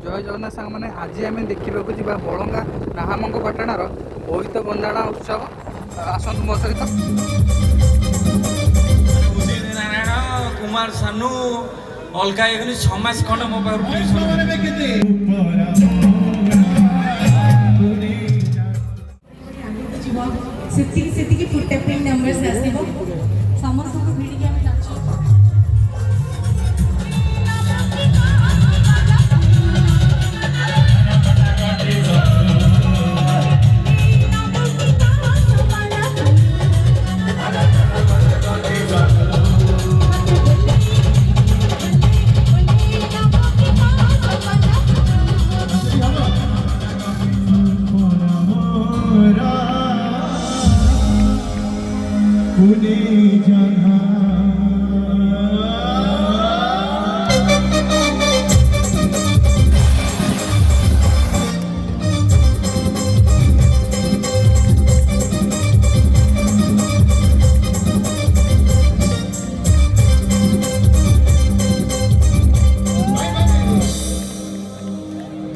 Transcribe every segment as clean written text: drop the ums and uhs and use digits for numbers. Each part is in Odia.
जय जगन्नाथ सांग मैंने आज आम देखा जा बलंगा नाहामंग पाटणार बोईत बंदाण उत्सव आसतु मो सहित उदित नारायण कुमार सानू अलगा समाज खंड मो से फुटप्रिंट नंबर्स आसीबो समस्त को भिडी के हम जाचो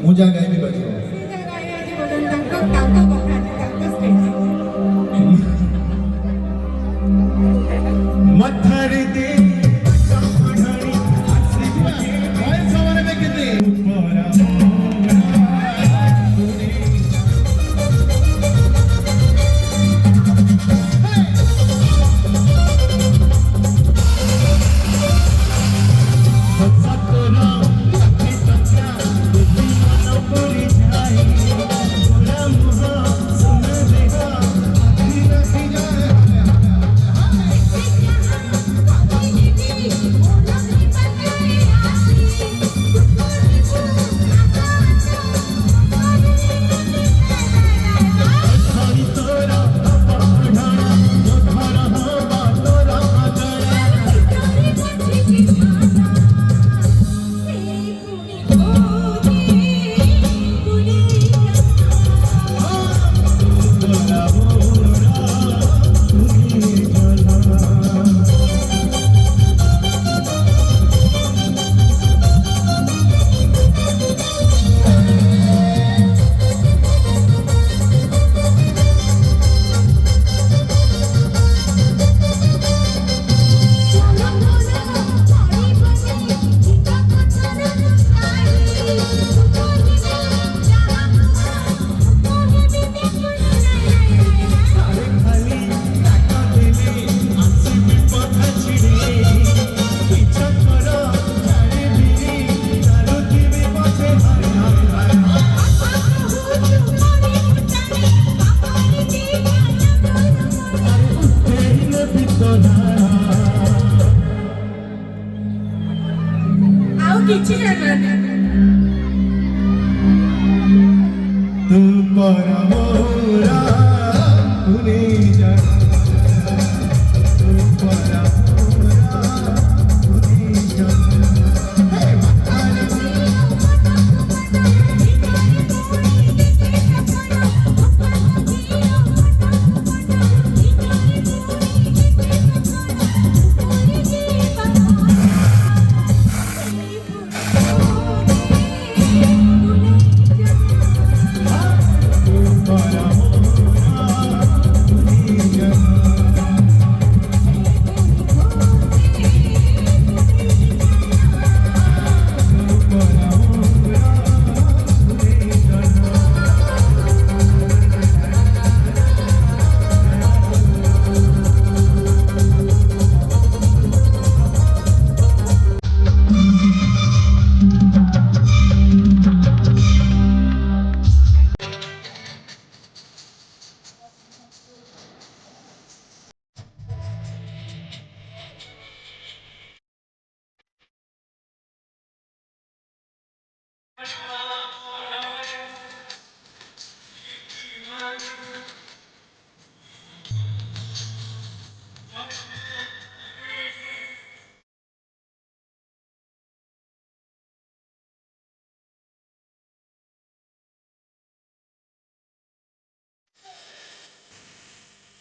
मुझा गाय भी बजो मत्थर दे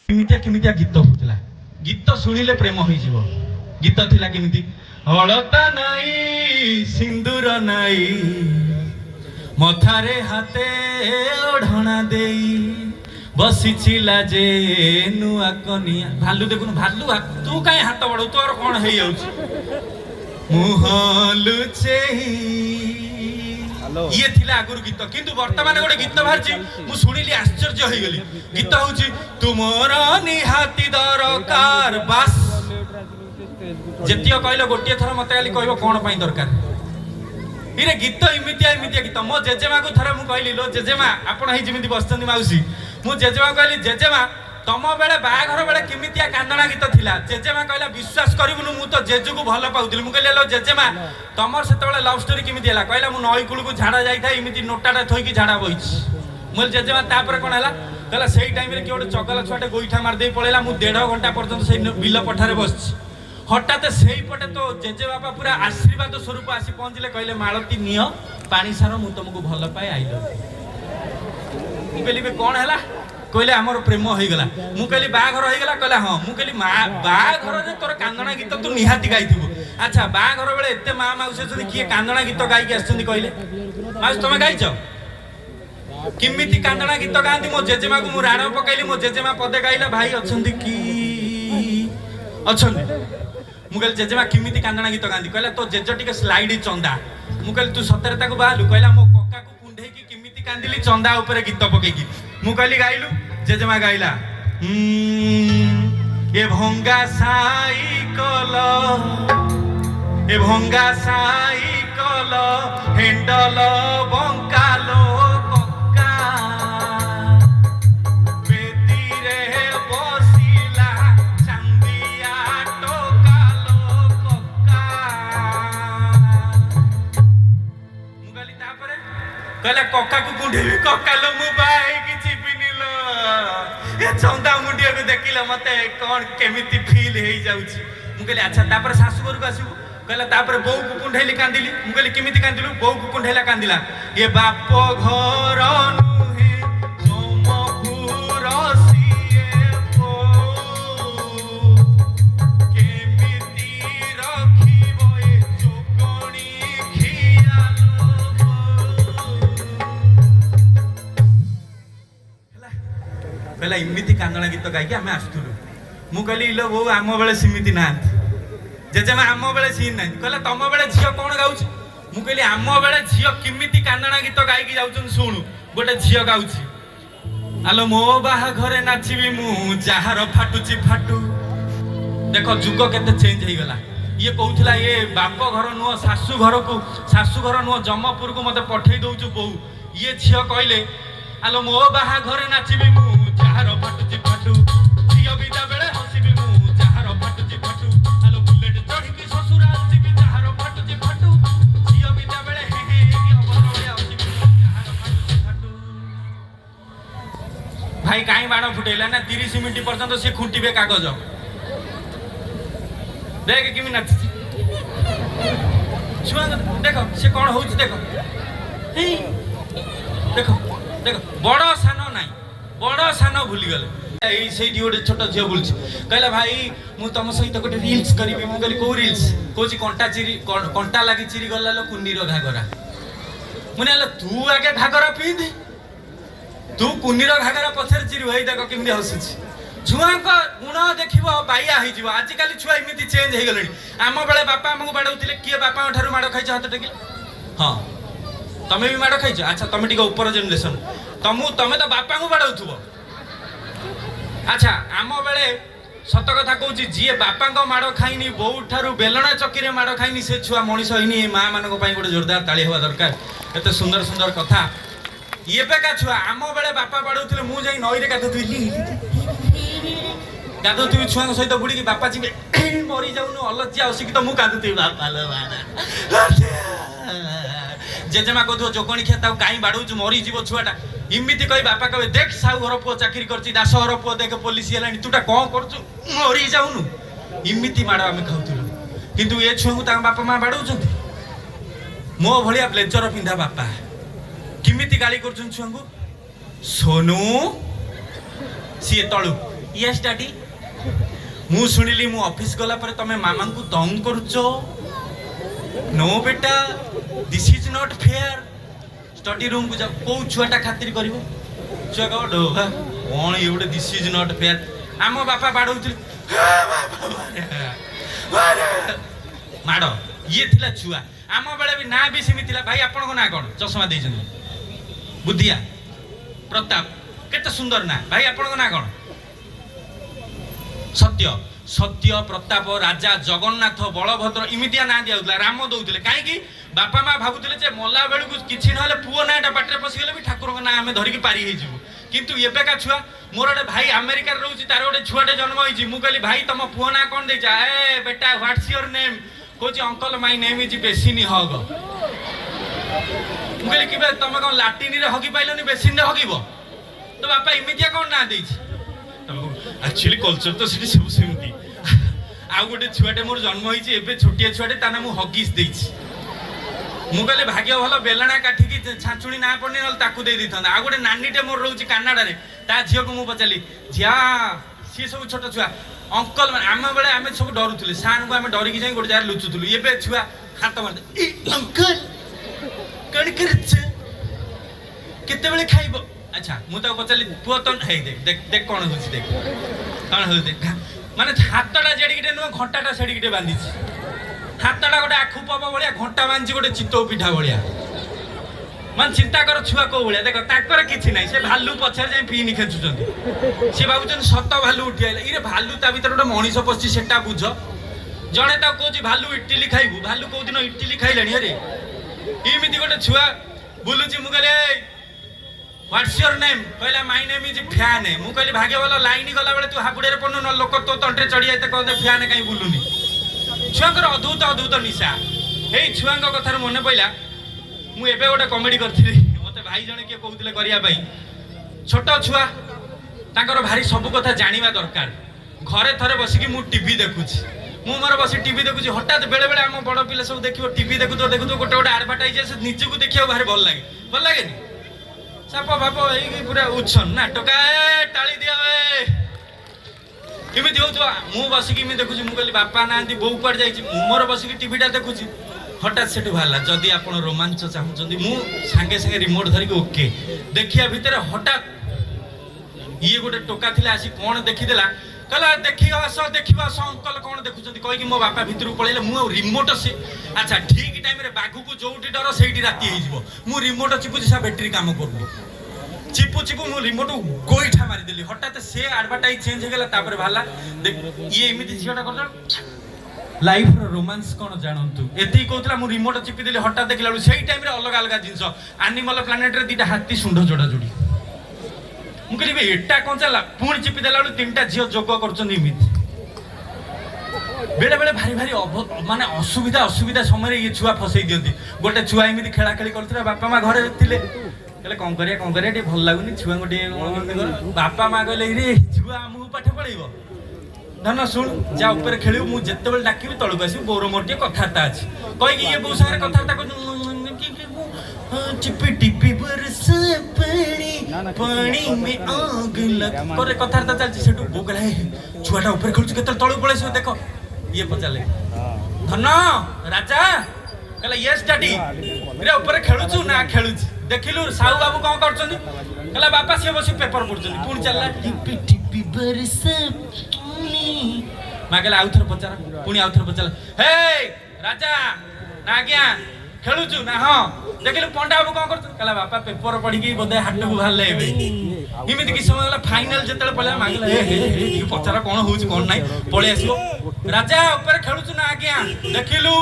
किमितिया गीत होता गीत शुणिले प्रेम हो गीत थिला किमिति हलता नाई सिंदूर नाई ମଥାରେ ହାତେ ଓଢ଼ଣା ଦେଇ ବସିଥିଲା ଯେ ନୂଆ କନିଆ। ଭାଲୁ ଦେଖୁନୁ, ଭାଲୁ ତୁ କାହିଁ ହାତ ବଢଉ, ତୋର କଣ ହେଇଯାଉଛି? ମୁହଁ ଲୁଚେଇ, ଇଏ ଥିଲା ଆଗରୁ ଗୀତ, କିନ୍ତୁ ବର୍ତ୍ତମାନ ଗୋଟେ ଗୀତ ବାହାରିଛି, ମୁଁ ଶୁଣିଲି ଆଶ୍ଚର୍ଯ୍ୟ ହେଇଗଲି। ଗୀତ ହଉଛି ତୁମର ନିହାତି ଦରକାର। ବାସ୍, ଯେତିକ କହିଲ ଗୋଟିଏ ଥର ମତେ ଖାଲି କହିବ କଣ ପାଇଁ ଦରକାର। ଇରେ ଗୀତ ଏମିତିଆ ଗୀତ। ମୋ ଜେଜେମାକୁ ଥରେ ମୁଁ କହିଲି, ଲୋ ଜେଜେମା, ଆପଣ ହେଇ ଯେମିତି ବସିଛନ୍ତି ମାଉସୀ, ମୁଁ ଜେଜେମା କହିଲି, ଜେଜେମା ତମ ବେଳେ ବାହାଘର ବେଳେ କେମିତିଆ କାନ୍ଦଣା ଗୀତ ଥିଲା? ଜେଜେମା କହିଲା, ବିଶ୍ୱାସ କରିବୁନୁ, ମୁଁ ତ ଜେଜୁକୁ ଭଲ ପାଉଥିଲି। ମୁଁ କହିଲି, ଲୋ ଜେଜେମା ତମର ସେତେବେଳେ ଲଭ୍ ଷ୍ଟୋରି କେମିତି ହେଲା? କହିଲା, ମୁଁ ନଈ କୂଳକୁ ଝାଡ଼ା ଯାଇଥାଏ, ଏମିତି ନୋଟାଟା ଥୋଇକି ଝାଡ଼ା ବଇଛି। ମୁଁ କହିଲି, ଜେଜେମା ତାପରେ କଣ ହେଲା? କହିଲା, ସେଇ ଟାଇମରେ କିଏ ଗୋଟେ ଚଗଲା ଛୁଆଟେ ଗୋଇଠା ମାରିଦେଇ ପଳେଇଲା, ମୁଁ 1.5 ଘଣ୍ଟା ପର୍ଯ୍ୟନ୍ତ ସେଇ ବିଲ ପଠାରେ ବସିଛି। ହଠାତ୍ ସେଇପଟେ ତ ଜେଜେବାପା ପୁରା ଆଶୀର୍ବାଦ ସ୍ୱରୂପ ଆସି ପହଞ୍ଚିଲେ, କହିଲେ, ମାଳତୀ ନିଅ ପାଣି ସାର, ମୁଁ ତମକୁ ଭଲ ପାଏ, ଆଇ ଲଭ୍ ୟୁ। ମୁଁ କହିଲି, କଣ ହେଲା? କହିଲେ, ଆମର ପ୍ରେମ ହେଇଗଲା। ମୁଁ କହିଲି, ବାହାଘର ହେଇଗଲା? କହିଲା, ହଁ। ମୁଁ କହିଲି, ବାହାଘରରେ ତୋର କାନ୍ଦଣା ଗୀତ ତୁ ନିହାତି ଗାଇଥିବୁ। ଆଚ୍ଛା, ବାହାଘର ବେଳେ ଏତେ ମା ମାଉସୀ ଅଛନ୍ତି, କିଏ କାନ୍ଦଣା ଗୀତ ଗାଇକି ଆସିଛନ୍ତି କହିଲେ? ମାଉସୀ ତମେ ଗାଇଛ? କେମିତି କାନ୍ଦଣା ଗୀତ ଗାଆନ୍ତି? ମୋ ଜେଜେମାକୁ ମୁଁ ରାଣ ପକାଇଲି, ମୋ ଜେଜେମା ପଦେ ଗାଇଲା, ଭାଇ ଅଛନ୍ତି କି ଅଛନ୍ତି? ମୁଁ କହିଲି, ଜେଜେମା କେମିତି କାନ୍ଦଣା ଗୀତ ଗାଆନ୍ତି? କହିଲା, ତୋ ଜେଜ ଟିକେ ସ୍ଲାଇଡ ଚନ୍ଦା। ମୁଁ କହିଲି, ତୁ ସତରେ ତାକୁ ବାହାଲୁ? କହିଲା, ମୋ କକାକୁ କୁଣ୍ଢେଇକି କେମିତି କାନ୍ଦିଲି ଚନ୍ଦା ଉପରେ ଗୀତ ପକେଇକି। ମୁଁ କହିଲି, ଗାଇଲୁ? ଜେଜେମା ଗାଇଲା, ଏ ଭଙ୍ଗା ସାଇକଲ, ଏ ଭଙ୍ଗା ସାଇକଲ ହେଣ୍ଡଲ ବଙ୍କାଲୋ କକା, ବେଦିରେ ବସିଲା ଚାନ୍ଦିଆ ଟୋକାଲୋ କକା। ମୁଁ କହିଲି, ତାପରେ? କହିଲା, କକାକୁ କୁଣ୍ଢେଇବି। କକାଲୋ, ମୁଁ ବାହା ହେଇକି ଯିବିନି ଲୋ। ଏ ଚନ୍ଦା ମୁଣ୍ଡିଆକୁ ଦେଖିଲେ ମତେ କଣ କେମିତି ଫିଲ୍ ହେଇଯାଉଛି। ମୁଁ କହିଲି, ଆଚ୍ଛା ତାପରେ ଶାଶୁ ଘରକୁ ଆସିବୁ? କହିଲା, ତାପରେ ବୋଉକୁ କୁଣ୍ଢେଇଲି, କାନ୍ଦିଲି। ମୁଁ କହିଲି, କେମିତି କାନ୍ଦିଲୁ? ବୋଉକୁ କୁଣ୍ଢେଇଲା, କାନ୍ଦିଲା। ଏ ବାପ ଘର ନୁହେଁ ସୋମପୁର ସିଏ ବୋଉ, କେମିତି ରଖିବ ଏ ଚୋକଣି ଖିଆଲୋ ହେଲା। କହିଲା, ଏମିତି କାନ୍ଦଣା ଗୀତ ଗାଇକି ଆମେ ଆସୁଥିଲୁ। ମୁଁ କହିଲି, ଇଲୋ ବୋଉ, ଆମ ବେଳେ ସେମିତି ନାହାନ୍ତି। ଜେଜେମା, ଆମ ବେଳେ ସିନ୍ ନାହାନ୍ତି। କହିଲା, ତମ ବେଳେ ଝିଅ କଣ ଗାଉଛି? ମୁଁ କହିଲି, ଆମ ବେଳେ ଝିଅ କେମିତି କାନ୍ଦଣା ଗୀତ ଗାଇକି ଯାଉଛନ୍ତି ଶୁଣୁ। ଗୋଟେ ଝିଅ ଗାଉଛି, ଆଲୋ ମୋ ବାହାଘରେ ନାଚିବି ମୁଁ, ଯାହାର ଫାଟୁଛି ଫାଟୁ। ଦେଖ ଯୁଗ କେତେ ଚେଞ୍ଜ ହେଇଗଲା। ଇଏ କହୁଥିଲା, ଇଏ ବାପ ଘର ନୁହଁ ଶାଶୁ ଘରକୁ, ଶାଶୁ ଘର ନୁହଁ ଜମପୁରକୁ ମତେ ପଠେଇ ଦଉଛୁ ବୋଉ। ଇଏ ଝିଅ କହିଲେ, ଆଲୋ ମୋ ବାହାଘରେ ନାଚିବି ମୁଁ, ଯାହାର ଫାଟୁଛି ଫାଟୁ। ଝିଅ ବିଦା ବେଳେ ହସିବି ମୁଁ, ଯାହାର ଫାଟୁଛି ଫାଟୁ। ଆଲୋ ବୁଲେଟ ଚଢିକି ଶ୍ୱଶୁରାଲ ଯିବି, ଯାହାର ଫାଟୁଛି ଫାଟୁ। ଝିଅ ବିଦା ବେଳେ ହେ ହେ ହେଇକି ଅବର ଭଳିଆ ହସିବି ମୁଁ, ଯାହାର ଫାଟୁଛି ଫାଟୁ। ଭାଇ କାହିଁ ବାଣ ଫୁଟେଇଲା ନା? 30 ମିନିଟ୍ ପର୍ଯ୍ୟନ୍ତ ସେ ଖୁଣ୍ଟିବେ କାଗଜ। ଦେଖ କେମିତି ନାଚିଛି ଛୁଆ, ଦେଖ ସେ କଣ ହଉଛି, ଦେଖ ଦେଖ ଦେଖ। ବଡ ସାନ ନାହିଁ, ବଡ ସାନ ଭୁଲିଗଲେ। ଏଇ ସେଇଠି ଗୋଟେ ଛୋଟ ଝିଅ ବୁଲୁଛି, କହିଲା, ଭାଇ ମୁଁ ତମ ସହିତ ଗୋଟେ ରିଲ୍ସ କରିବି। ମୁଁ କହିଲି, କୋଉ ରିଲ୍ସ? କହୁଛି, କଣ୍ଟା ଲାଗି ଚିରି ଗଲା ଲୋ କୁନିର ଘାଗରା। ମୁଁ କହିଲି, ତୁ ଆଗେ ଘାଗରା ପିନ୍ଧି, ତୁ କୁନିର ଘାଗରା ପଛରେ ଚିରିବୁ। ଏଇ ଦେଖ କେମିତି ହସୁଛି। ଛୁଆଙ୍କ ଗୁଣ ଦେଖିବ ବାଇଆ ହେଇଯିବ। ଆଜିକାଲି ଛୁଆ ଏମିତି ଚେଞ୍ଜ ହେଇଗଲେଣି। ଆମ ବେଳେ ବାପା ଆମକୁ ବାଡଉଥିଲେ। କିଏ ବାପାଙ୍କ ଠାରୁ ମାଡ଼ ଖାଇଛ ହାତ ଟେକିଲେ? ହଁ, ତମେ ବି ମାଡ଼ ଖାଇଛ? ଆଚ୍ଛା, ତମେ ଟିକେ ଉପର ଜେନେରେସନ, ତମେ ତ ବାପାଙ୍କୁ ବାଡଉଥିବ। ଆଚ୍ଛା, ଆମ ବେଳେ ସତ କଥା କହୁଛି, ଯିଏ ବାପାଙ୍କ ମାଡ଼ ଖାଇନି, ବୋଉ ଠାରୁ ବେଲଣା ଚକିରେ ମାଡ଼ ଖାଇନି, ସେ ଛୁଆ ମଣିଷ ହେଇନି। ଏ ମା ମାନଙ୍କ ପାଇଁ ଗୋଟେ ଜୋରଦାର ତାଳି ହେବା ଦରକାର। ଏତେ ସୁନ୍ଦର ସୁନ୍ଦର କଥା। ଏବେକା ଛୁଆ, ଆମ ବେଳେ ବାପା ବାଡଉଥିଲେ, ମୁଁ ଯାଇ ନଈରେ ଗାଧଉଥିଲି, ଛୁଆଙ୍କ ସହିତ ବୁଡ଼ିକି। ବାପା ଯିବେ, ମରି ଯାଉନୁ ଅଲଜ୍ୟା ଅଶିକ୍ଷିତ। ମୁଁ କାନ୍ଦୁଥିବି, ବାପା ଲୋ ବାପା। ଜେଜେମା କହୁଥିବ, ଯୋଗଣୀ ଖିଆ ତାକୁ କାହିଁ ବାଡଉଛୁ, ମରିଯିବ ଛୁଆଟା। ଏମିତି କହି ବାପା କହିବେ, ଦେଖ ସାହୁ ଘର ପୁଅ ଚାକିରି କରିଛି, ଦାସ ଘର ପୁଅ ଦେଖ ପୋଲିସ ହେଲାଣି, ତୁଟା କଣ କରୁଛୁ, ମରି ଯାଉନୁ। ଏମିତି ମାଡ଼ ଆମେ ଖାଉଥିଲୁ। କିନ୍ତୁ ଏ ଛୁଆଙ୍କୁ ତାଙ୍କ ବାପା ମା ବାଡଉଛନ୍ତି। ମୋ ଭଳିଆ ବ୍ଲେଜର ପିନ୍ଧା ବାପା କେମିତି ଗାଳି କରୁଛନ୍ତି ଛୁଆଙ୍କୁ। ସୋନୁ, ସିଏ ତଳୁ, ୟେସ୍ ଡାଡି। ମୁଁ ଶୁଣିଲି, ମୁଁ ଅଫିସ ଗଲା ପରେ ତମେ ମାମାଙ୍କୁ ତଙ୍ଗ କରୁଛ। नो बेटा, this is not fair. Study room को जाओ को छुआटा खातिर करिवो छुआ कह डोहा कौन ये गोटे दिस इज नॉट फेयर आम बापा बाड़ौଥିଲେ माड़ ये थिला छुआ आम बेले भी ना भी सेमी थिला भाई आपन को ना कोन चश्मा देछन बुद्धिया प्रताप केते सुंदर ना भाई आपन को ना कोन सत्य सत्य प्रताप राजा जगन्नाथ बलभद्र इमितिया ना दिया राम दौले कहीं बापा माँ भावुले मला बेलू किसी ना पुओ नाटा पाटे पशिगले भी ठाकुर ना आम धरिकी पारी हो किंतु एବେका छुआ मोर गोटे भाई अमेरिका रोचे तार गोटे छुआटे जन्म होती मुझे कहली भाई तुम पुओ ना कौन दे ए बेटा ह्वाट्स योर नेम कौन अंकल माय नेम इज बेसिनी हग मुझे कि तुम कौन लाटिन हगी पाइलनि बेसिन हगिब तो बापा इमितिया कौन ना दे एक्चुअली कल्चर तो सब सेमती आउ गोटे छुआटे मोर जन्म होती छोटिया छुआटे ता ना हगिस देछि मु कहले भाग्य भल बेलणा काटिकी छाछुणी ना पड़नी ना ताकू दे था आ गोटे नानीटे मोर रोचे कानाडा ता झील को मुझे पचारि झिया सी सब छोट छुआ अंकल मैंने आम बेले आम सब डरुले सार को आम डरिकी जाए गोटे जगह लुचुलु ए छुआ हाथ मार अंकल कौन कर खाइब अच्छा मुझे पचारि पुआ तो है देख देख देख कौन हो देख कौन हो देख माने हाथटा जेडिके नुह घंटाटा सेडिके बांधी हाथटा गोटे आखु पब भाया घंटा बांधी गोटे चितौ पिठा भाया मान चिंता कर छुआ को भाया देख ताकर किसी ना से भालू पछार जाए पिनी खेचुंट सी भावुन सत भालू उठी आइला ये भालू ता भर गोटे मनीष पशि सेटा बुझ जड़े तो कौच भालू इटिली खाइबू भालू कौ दिन इटिली खाइलानी अरे इमिति गोटे छुआ बुलुची मुझे व्हाट्स योर नेम कहला माय नेम इज फैन मु कहली भाग्य वाला लाइन गला बेले तू हापुड़े पड़नु न लोक तो तंटे चढ़ी जाते कहते फैन कहीं बुलुनी छुआंकर अद्भुत अद्भुत निशा यही छुआंक कथार मन पड़ा मुझे गोटे कमेडी करी मत भाई जड़े किए कहते करने छोट छुआ तांकर भारी सब कथा जाना दरकार घरे थरे बसिकी मु टीवी देखुची मु मोर बस टीवी देखुची हठात बेले बेले आम बड़ पिला सब देखो टीवी देखु तो गोटे गोटे आडभर्टाइज निजक देखा भारी भल लगे साप बाप यही पूरा उछन ना टोका टाली दिया केमी हो मु बसिकी देखुची मु कहली बापा ना बो कड़ जाइए मोर बसिकी टीवीटा देखुची हठात से बाहर जदि आप रोमांच चाहते मु सांगे सांगे रिमोट धरिक ओके देखिया भितर हठात ये गोटे टोका थिला आसी कौन देखीदेला कहला देखियो आस अंकल कौन देखुं कहीकि मो बापा भितर पलैले मु रिमोट से अच्छा ठीक टाइम रे बाघू को जोटी डर से राति हो मु रिमोट चिपुची सा बैटेरी काम करूनी चिपु चिपु मु रिमोट गोईठा मारिदेली हठात से आडभर्टाइज चेंज हो गला तापर भाला ये एमिति झियोटा कर लाइफ रो रोमांस कौन जानतु एति कहतला मु रिमोट चिपी देली हठात देखला सेही टाइम रे अलग अलग जिंस एनिमल प्लैनेट रे दीटा हाथी सुंढ जोड़ा जोड़ी मु कहली एटा कौन चला पुणी चिपी देला तीनटा झियो जोग करछन इमिति बेले बेले भारी भारी माने असुविधा असुविधा समय ये छुआ फसई दियंती गोटे छुआ एमिति खेला खेली करथरा बापा माँ घरे थिले कहले कौन करिया टे भल लागुनी छुआ गोटे बापा माँ कहले रे छुआ आमु पाठ पढ़ेइबो धन शुण जा ऊपर खेलू मुझे जिते बेले डाकिबी तलक आसबी बोर मोर टे कथार्ता अच्छी कहीकि ये बो सागर कथार्ता टिपी टिपी बरसा पानी में आग लग करे कथार्ता चलती सेठू बो कहला छुआटा ऊपर खेलुछ केते तळु पळेस देख ये पचाले धन राजा कहला यस डैडी रे ऊपर खेलुछु ना खेलुछ देखिलु साहू बाबू कौन करछनी कहला बापा से बसी पेपर पढुछनी पुणी चलला टिपी टिपी बरसा माँ कहला आउ थर पचार पुणी आउ थर पचार हे राजा ना आज्ञा खेलुचु ना हाँ देखिलु पंडा बाबू कौन कर कहला बापा पेपर पढ़ी बोधे हाट को बाहर इमिति कि समय फाइनल जिते पड़ा माँ कहला पचार कौन हो कौन ना पलि आसो राजा ऊपर खेलुचु ना आज्ञा देखिलु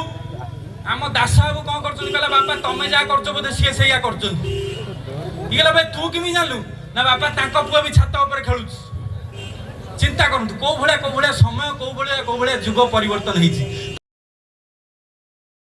आम दास बाबू कौन कर बापा तमें जहाँ कर बोधे सी से कर भाई तू किमी जानलु ना बापा पुआ भी छात उपर खेलुच चिंता करतु कौ भाया समय कौ भाया जुग परिवर्तन होती